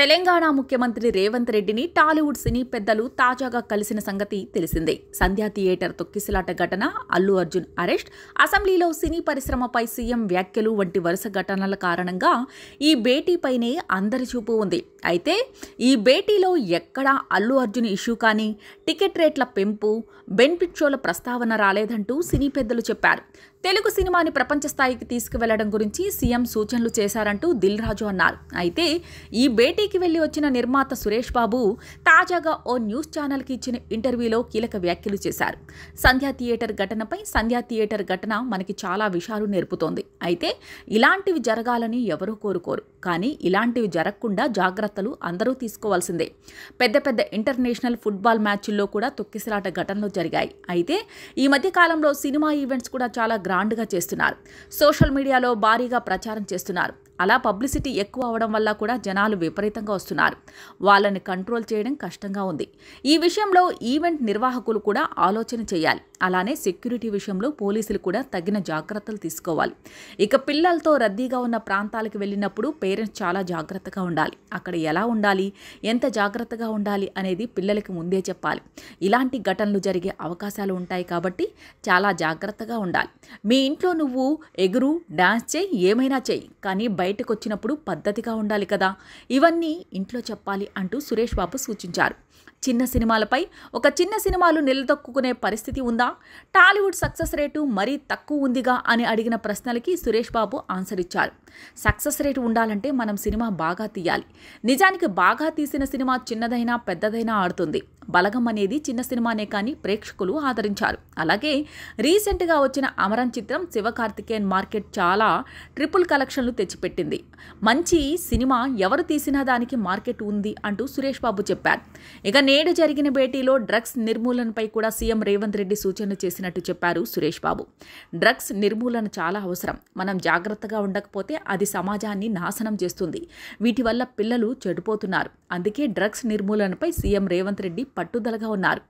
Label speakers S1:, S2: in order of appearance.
S1: తెలంగాణ ముఖ్యమంత్రి రేవంత్ రెడ్డిని టాలీవుడ్ సినీ పెద్దలు తాజాగా కలిసిన సంగతి తెలిసిందే. సంధ్యా థియేటర్ తొక్కిసలాట ఘటన, అల్లు అర్జున్ అరెస్ట్, అసెంబ్లీలో సినీ పరిశ్రమపై సీఎం వ్యాఖ్యలు వంటి వరుస ఘటనల కారణంగా ఈ భేటీపైనే అందరి చూపు ఉంది. అయితే ఈ భేటీలో ఎక్కడా అల్లు అర్జున్ ఇష్యూ కానీ, టికెట్ రేట్ల పెంపు, బెనిఫిట్ షోల ప్రస్తావన రాలేదంటూ సినీ పెద్దలు చెప్పారు. తెలుగు సినిమాని ప్రపంచ స్థాయికి తీసుకువెళ్లడం గురించి సీఎం సూచనలు చేశారంటూ దిల్ రాజు అన్నారు. అయితే ఈ భేటీకి వెళ్లి వచ్చిన నిర్మాత సురేష్ బాబు తాజాగా ఓ న్యూస్ ఛానల్కి ఇచ్చిన ఇంటర్వ్యూలో కీలక వ్యాఖ్యలు చేశారు. సంధ్యా థియేటర్ ఘటన మనకి చాలా విషయాలు నేర్పుతోంది. అయితే ఇలాంటివి జరగాలని ఎవరూ కోరుకోరు, కానీ ఇలాంటివి జరగకుండా జాగ్రత్తలు అందరూ తీసుకోవాల్సిందే. పెద్ద పెద్ద ఇంటర్నేషనల్ ఫుట్బాల్ మ్యాచ్ల్లో కూడా తొక్కిసలాట ఘటనలు జరిగాయి. అయితే ఈ మధ్య కాలంలో సినిమా ఈవెంట్స్ కూడా చాలా గ్రాండ్గా చేస్తున్నారు. సోషల్ మీడియాలో భారీగా ప్రచారం చేస్తున్నారు. అలా పబ్లిసిటీ ఎక్కువ అవడం వల్ల కూడా జనాలు విపరీతంగా వస్తున్నారు. వాళ్ళని కంట్రోల్ చేయడం కష్టంగా ఉంది. ఈ విషయంలో ఈవెంట్ నిర్వాహకులు కూడా ఆలోచన చేయాలి. అలానే సెక్యూరిటీ విషయంలో పోలీసులు కూడా తగిన జాగ్రత్తలు తీసుకోవాలి. ఇక పిల్లలతో రద్దీగా ఉన్న ప్రాంతాలకు వెళ్ళినప్పుడు పేరెంట్స్ చాలా జాగ్రత్తగా ఉండాలి. అక్కడ ఎలా ఉండాలి, ఎంత జాగ్రత్తగా ఉండాలి అనేది పిల్లలకి ముందే చెప్పాలి. ఇలాంటి ఘటనలు జరిగే అవకాశాలు ఉంటాయి కాబట్టి చాలా జాగ్రత్తగా ఉండాలి. మీ ఇంట్లో నువ్వు ఎగురు, డాన్స్ చేయి, ఏమైనా చేయి, కానీ బయటకు వచ్చినప్పుడు పద్ధతిగా ఉండాలి కదా. ఇవన్నీ ఇంట్లో చెప్పాలి అంటూ సురేష్ బాబు సూచించారు. చిన్న సినిమాలు నిలదొక్కునే పరిస్థితి ఉందా? టాలీవుడ్ సక్సెస్ రేటు మరీ తక్కువ ఉందిగా అని అడిగిన ప్రశ్నలకి సురేష్ బాబు ఆన్సర్ ఇచ్చారు. సక్సెస్ రేటు ఉండాలంటే మనం సినిమా బాగా తీయాలి. నిజానికి బాగా తీసిన సినిమా చిన్నదైనా పెద్దదైనా ఆడుతుంది. బలగం అనేది చిన్న సినిమానే కానీ ప్రేక్షకులు ఆదరించారు. అలాగే రీసెంట్గా వచ్చిన అమరన్ చిత్రం శివకార్తికేయన్ మార్కెట్ చాలా ట్రిపుల్ కలెక్షన్లు తెచ్చిపెట్టింది. మంచి సినిమా ఎవరు తీసినా దానికి మార్కెట్ ఉంది అంటూ సురేష్ బాబు చెప్పారు. ఇక నేడు జరిగిన భేటీలో డ్రగ్స్ నిర్మూలనపై కూడా సీఎం రేవంత్ రెడ్డి సూచనలు చేసినట్టు చెప్పారు సురేష్ బాబు. డ్రగ్స్ నిర్మూలన చాలా అవసరం. మనం జాగ్రత్తగా ఉండకపోతే అది సమాజాన్ని నాశనం చేస్తుంది. వీటి వల్ల పిల్లలు చెడిపోతున్నారు. అందుకే డ్రగ్స్ నిర్మూలనపై సీఎం రేవంత్ రెడ్డి పట్టుదలగా ఉన్నారు.